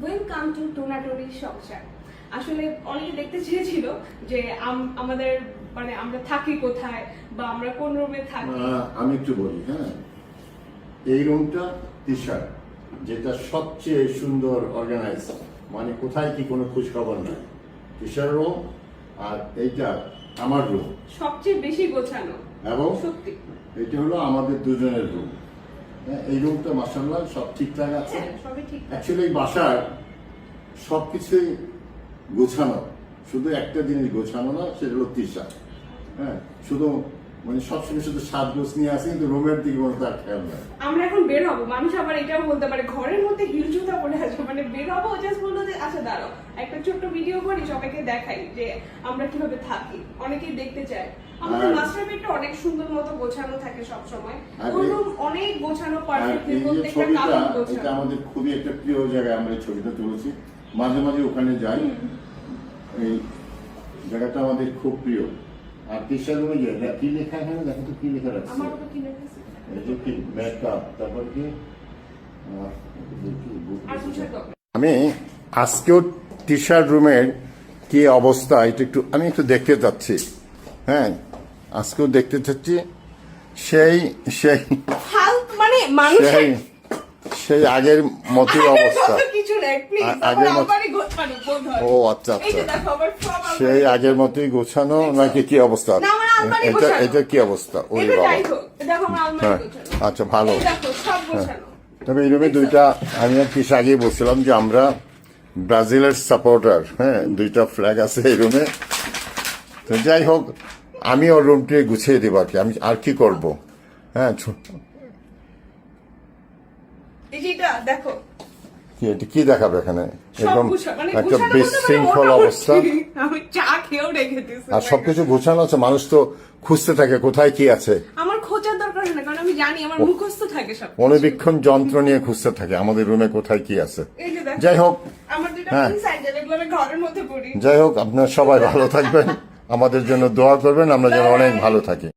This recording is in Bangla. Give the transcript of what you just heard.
ওয়েলকাম টু টোনাটুনির সংসার। আসলে অনেকে দেখতে চেয়েছিল যে আমাদের মানে আমরা থাকি কোথায় বা আমরা কোন রুমে থাকি। আমি একটু বলি, হ্যাঁ, এই রুমটা তিশার, যেটা সবচেয়ে সুন্দর অর্গানাইজ, মানে কোথায় কি কোনো খোঁজ খবর নাই। তিশার রুম আর এইটা আমার রুম, সবচেয়ে বেশি গোছানো এবং সত্যি এটা হলো আমাদের দুজনের রুম। এই রুমটা মাশাআল্লাহ সব ঠিকঠাক আছে। সবই ঠিক। অ্যাকচুয়ালি এই বাসার সবকিছুই গোছানো, শুধু একটা জিনিস গোছানো না, সেটা হলো তিশা। হ্যাঁ, শুধু মানে সবসময় শুধু সাজগোজ নিয়ে আসে, কিন্তু রুমের দিকে কোনো তার খেয়াল নাই। আমরা এখন বের হবো, মানুষ আবার এটাও বলতে পারে ঘরের মধ্যে হিল জুতা পরে আছে, মানে বের হবো জাস্ট বললো যে আচ্ছা দাঁড়াও একটা ছোট্ট ভিডিও করি, সবাইকে দেখাই যে আমরা কিভাবে থাকি। অনেকেই দেখতে চায়। আমাদের মাস্টার বেডটা অনেক সুন্দর মতো গোছানো থাকে সব সময়, ওর রুম অনেক গোছানো, পারফেক্টলি প্রত্যেকটা কাপড় এটা গোছানো। আমাদের খুবই একটা প্রিয় জায়গায় আমরা এই ছবিটা তুলেছি, মাঝে মাঝে ওখানে যাই। এই জায়গাটা আমাদের খুব প্রিয়। আর তিশার রুমে যে কি লেখা, এখানে দেখো তো কি লেখা রাখছে। আমার তো কিনে দিয়েছে এই যে কি মেকআপ, তারপর কি আর বুঝে তো আমি আজকেও টি শার্ট রুমের কি অবস্থা এটা আমি একটু দেখতে চাচ্ছি। হ্যাঁ, আজকেও দেখতে চাচ্ছি। সেই সেই হেল্প মানে মানুষের সেই আগের মতোই অবস্থা। কিছু নাই প্লিজ, আগের আমার মতো। আমারই গোছানো বোধ হয়। ও আচ্ছা এই যে আচ্ছা, দেখো আমার সব সেই আগের মতোই গোছানো নাকি কি অবস্থা? না, আমার আলমারি এটা গোছানো। এটা কি অবস্থা? ওরে এটা বাবা। যাই হোক, দেখো আমার আলমারি হ্যাঁ, গোছানো। আচ্ছা ভালো। এই দেখো সব গোছানো। তবে এই রুমে দুইটা, আমি আর কিছু আগেই বলছিলাম যে আমরা ব্রাজিলের সাপোর্টার। হ্যাঁ, দুইটা ফ্ল্যাগ আছে এই রুমে। তো যাই হোক, আমি ওর রুমটি গুছিয়ে দেবো আর কি, আমি আর কি করবো। হ্যাঁ, এই যে এটা দেখো এটা কি দেখাবে এখানে? সব একদম গোছানো, মানে একটা গোছানো বলতে বিশৃঙ্খল মোটামুটি। অবস্থা। আমি চা খেয়েও রেখে দিয়েছি। আর সবকিছু গোছানো আছে, মানুষ তো খুঁজতে থাকে কোথায় কি আছে। আমার খোঁজার দরকার হয় না, কারণ আমি জানি আমার মুখস্থ থাকে সব। অনবীক্ষণ যন্ত্র নিয়ে খুঁজতে থাকে আমাদের রুমে কোথায় কি আছে। এই যে দেখো যাই হোক, আমার দুটো হ্যাঁ। পিন সাইকেল, এগুলো আমি ঘরের মধ্যে পড়ি। যাই হোক, আপনার সবাই ভালো থাকবেন, আমাদের জন্য দোয়া করবেন, আমরা যেন অনেক ভালো থাকি।